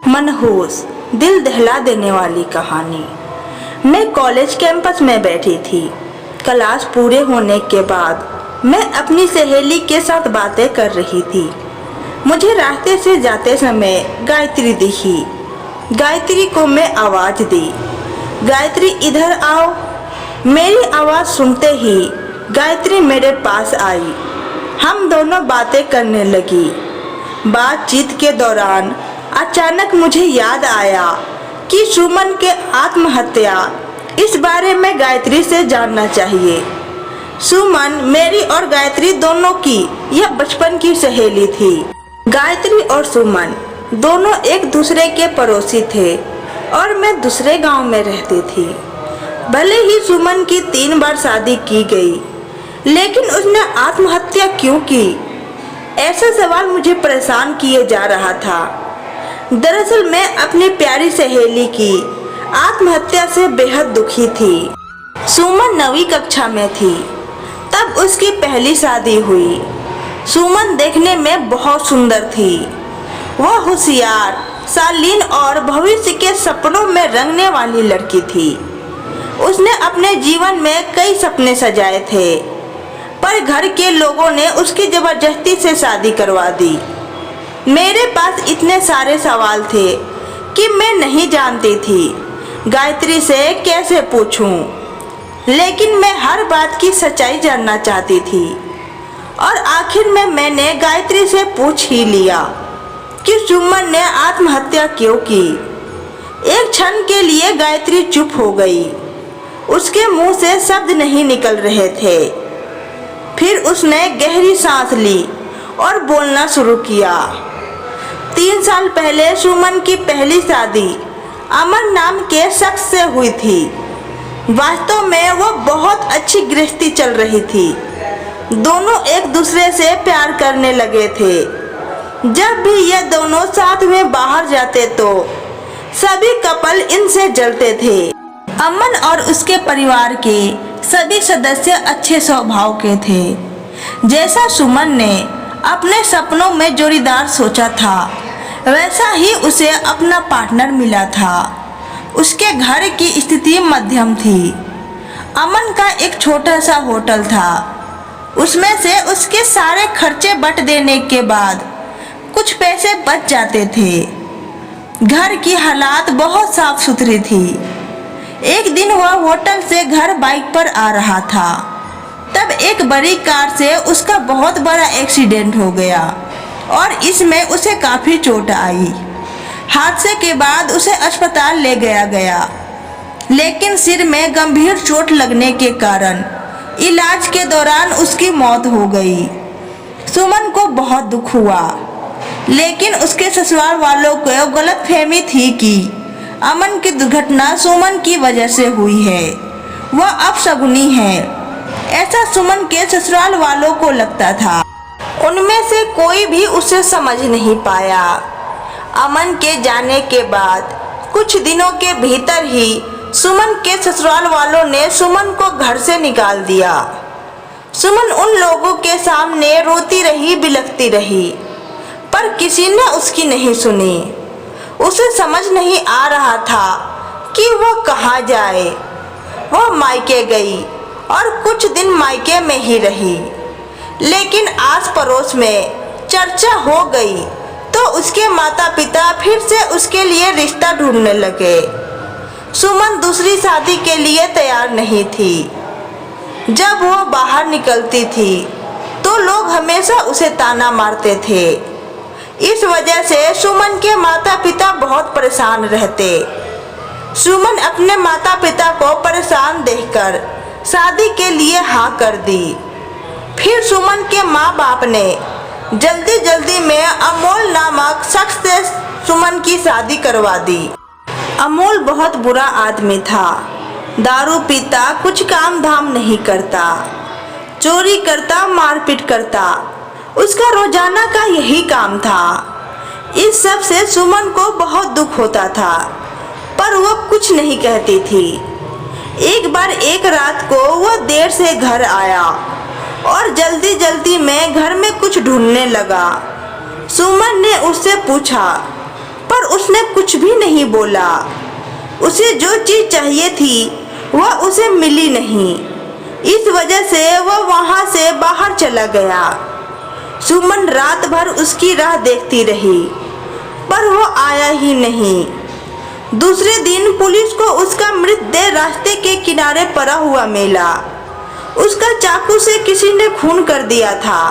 मनहूस, दिल दहला देने वाली कहानी। मैं कॉलेज कैंपस में बैठी थी। क्लास पूरे होने के बाद मैं अपनी सहेली के साथ बातें कर रही थी। मुझे रास्ते से जाते समय गायत्री दिखी। गायत्री को मैं आवाज दी, गायत्री इधर आओ। मेरी आवाज सुनते ही गायत्री मेरे पास आई। हम दोनों बातें करने लगी। बातचीत के दौरान अचानक मुझे याद आया कि सुमन के आत्महत्या, इस बारे में गायत्री से जानना चाहिए। सुमन मेरी और गायत्री दोनों की यह बचपन की सहेली थी। गायत्री और सुमन दोनों एक दूसरे के पड़ोसी थे और मैं दूसरे गांव में रहती थी। भले ही सुमन की 3 बार शादी की गई, लेकिन उसने आत्महत्या क्यों की? ऐसा सवाल मुझे परेशान किए जा रहा था। दरअसल मैं अपनी प्यारी सहेली की आत्महत्या से बेहद दुखी थी। सुमन 9वीं कक्षा में थी, तब उसकी पहली शादी हुई। सुमन देखने में बहुत सुंदर थी। वह होशियार, शालीन और भविष्य के सपनों में रंगने वाली लड़की थी। उसने अपने जीवन में कई सपने सजाए थे, पर घर के लोगों ने उसकी जबरदस्ती से शादी करवा दी। मेरे पास इतने सारे सवाल थे कि मैं नहीं जानती थी गायत्री से कैसे पूछूं, लेकिन मैं हर बात की सच्चाई जानना चाहती थी। और आखिर में मैंने गायत्री से पूछ ही लिया कि सुमन ने आत्महत्या क्यों की। एक क्षण के लिए गायत्री चुप हो गई। उसके मुंह से शब्द नहीं निकल रहे थे। फिर उसने गहरी सांस ली और बोलना शुरू किया। 3 साल पहले सुमन की पहली शादी अमन नाम के शख्स से हुई थी। वास्तव में वो बहुत अच्छी गृहस्थी चल रही थी। दोनों एक दूसरे से प्यार करने लगे थे। जब भी ये दोनों साथ में बाहर जाते तो सभी कपल इनसे जलते थे। अमन और उसके परिवार के सभी सदस्य अच्छे स्वभाव के थे। जैसा सुमन ने अपने सपनों में जोड़ीदार सोचा था, वैसा ही उसे अपना पार्टनर मिला था। उसके घर की स्थिति मध्यम थी। अमन का एक छोटा सा होटल था। उसमें से उसके सारे खर्चे बट देने के बाद कुछ पैसे बच जाते थे। घर की हालात बहुत साफ सुथरी थी। एक दिन वह होटल से घर बाइक पर आ रहा था, तब एक बड़ी कार से उसका बहुत बड़ा एक्सीडेंट हो गया और इसमें उसे काफी चोट आई। हादसे के बाद उसे अस्पताल ले गया, लेकिन सिर में गंभीर चोट लगने के कारण इलाज के दौरान उसकी मौत हो गई। सुमन को बहुत दुख हुआ, लेकिन उसके ससुराल वालों को गलतफहमी थी कि अमन की दुर्घटना सुमन की वजह से हुई है, वह अपशगुनी है। ऐसा सुमन के ससुराल वालों को लगता था। उनमें से कोई भी उसे समझ नहीं पाया। अमन के जाने के बाद कुछ दिनों के भीतर ही सुमन के ससुराल वालों ने सुमन को घर से निकाल दिया। सुमन उन लोगों के सामने रोती रही, बिलखती रही, पर किसी ने उसकी नहीं सुनी। उसे समझ नहीं आ रहा था कि वह कहाँ जाए। वह मायके गई और कुछ दिन मायके में ही रही, लेकिन आस पड़ोस में चर्चा हो गई तो उसके माता पिता फिर से उसके लिए रिश्ता ढूंढने लगे। सुमन दूसरी शादी के लिए तैयार नहीं थी। जब वो बाहर निकलती थी तो लोग हमेशा उसे ताना मारते थे। इस वजह से सुमन के माता पिता बहुत परेशान रहते। सुमन अपने माता पिता को परेशान देखकर शादी के लिए हाँ कर दी। फिर सुमन के माँ बाप ने जल्दी में अमोल नामक शख्स से सुमन की शादी करवा दी। अमोल बहुत बुरा आदमी था। दारू पीता, कुछ काम धाम नहीं करता, चोरी करता, मारपीट करता। उसका रोजाना का यही काम था। इस सब से सुमन को बहुत दुख होता था, पर वो कुछ नहीं कहती थी। एक बार एक रात को वो देर से घर आया और जल्दी में घर में कुछ ढूंढने लगा। सुमन ने उससे पूछा, पर उसने कुछ कुछ भी नहीं बोला। उसे जो चीज चाहिए थी वह उसे मिली नहीं। इस वजह से वह वहां से बाहर चला गया। सुमन रात भर उसकी राह देखती रही, पर वो आया ही नहीं। दूसरे दिन पुलिस को उसका मृतदेह रास्ते के किनारे पड़ा हुआ मिला। उसका चाकू से किसी ने खून कर दिया था।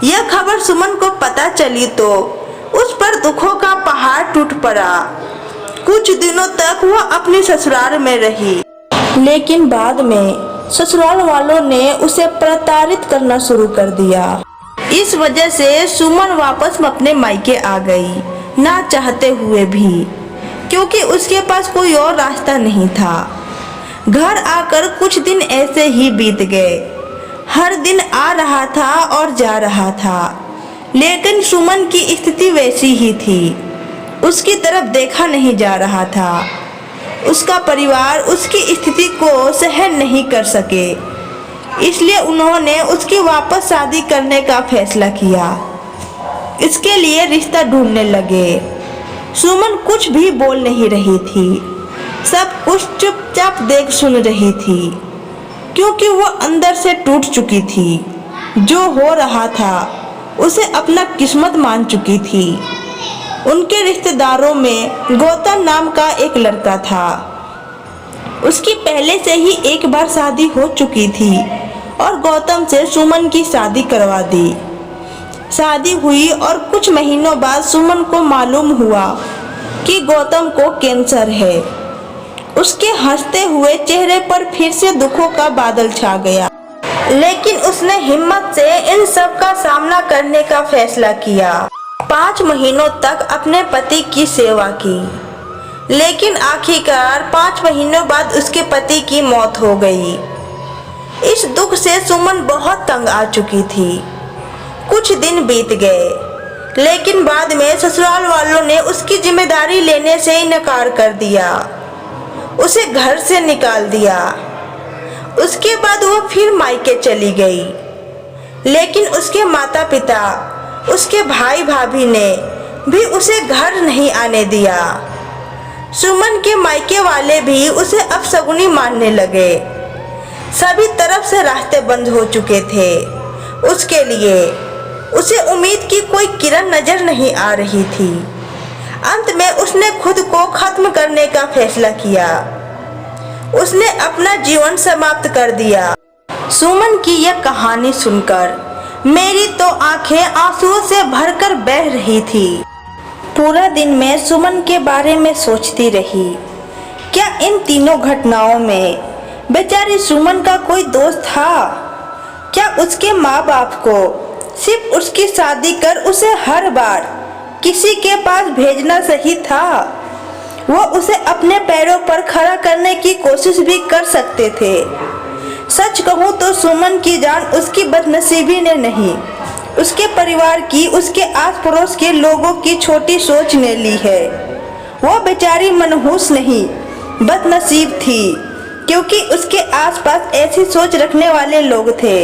यह खबर सुमन को पता चली तो उस पर दुखों का पहाड़ टूट पड़ा। कुछ दिनों तक वह अपनी ससुराल में रही, लेकिन बाद में ससुराल वालों ने उसे प्रताड़ित करना शुरू कर दिया। इस वजह से सुमन वापस अपने मायके आ गई, ना चाहते हुए भी, क्योंकि उसके पास कोई और रास्ता नहीं था। घर आकर कुछ दिन ऐसे ही बीत गए। हर दिन आ रहा था और जा रहा था, लेकिन सुमन की स्थिति वैसी ही थी। उसकी तरफ देखा नहीं जा रहा था। उसका परिवार उसकी स्थिति को सहन नहीं कर सके, इसलिए उन्होंने उसकी वापस शादी करने का फैसला किया। इसके लिए रिश्ता ढूंढने लगे। सुमन कुछ भी बोल नहीं रही थी, सब कुछ चुपचाप देख सुन रही थी, क्योंकि वो अंदर से टूट चुकी थी। जो हो रहा था उसे अपना किस्मत मान चुकी थी। उनके रिश्तेदारों में गौतम नाम का एक लड़का था। उसकी पहले से ही एक बार शादी हो चुकी थी और गौतम से सुमन की शादी करवा दी। शादी हुई और कुछ महीनों बाद सुमन को मालूम हुआ कि गौतम को कैंसर है। उसके हंसते हुए चेहरे पर फिर से दुखों का बादल छा गया, लेकिन उसने हिम्मत से इन सब का सामना करने का फैसला किया। 5 महीनों तक अपने पति की सेवा की, लेकिन आखिरकार 5 महीनों बाद उसके पति की मौत हो गई। इस दुख से सुमन बहुत तंग आ चुकी थी। कुछ दिन बीत गए, लेकिन बाद में ससुराल वालों ने उसकी जिम्मेदारी लेने से इनकार कर दिया। उसे घर से निकाल दिया। उसके बाद वो फिर मायके चली गई, लेकिन उसके माता पिता, उसके भाई भाभी ने भी उसे घर नहीं आने दिया। सुमन के मायके वाले भी उसे अपशगुनी मानने लगे। सभी तरफ से रास्ते बंद हो चुके थे उसके लिए। उसे उम्मीद की कोई किरण नजर नहीं आ रही थी। अंत में उसने खुद को खत्म करने का फैसला किया। उसने अपना जीवन समाप्त कर दिया। सुमन की यह कहानी सुनकर मेरी तो आंखें आंसुओं से भरकर बह रही थी। पूरा दिन मैं सुमन के बारे में सोचती रही। क्या इन तीनों घटनाओं में बेचारी सुमन का कोई दोस्त था? क्या उसके माँ बाप को सिर्फ उसकी शादी कर उसे हर बार किसी के पास भेजना सही था? वो उसे अपने पैरों पर खड़ा करने की कोशिश भी कर सकते थे। सच कहूँ तो सुमन की जान उसकी बदनसीबी ने नहीं, उसके परिवार की, उसके आस पड़ोस के लोगों की छोटी सोच ने ली है। वो बेचारी मनहूस नहीं, बदनसीब थी, क्योंकि उसके आसपास ऐसी सोच रखने वाले लोग थे।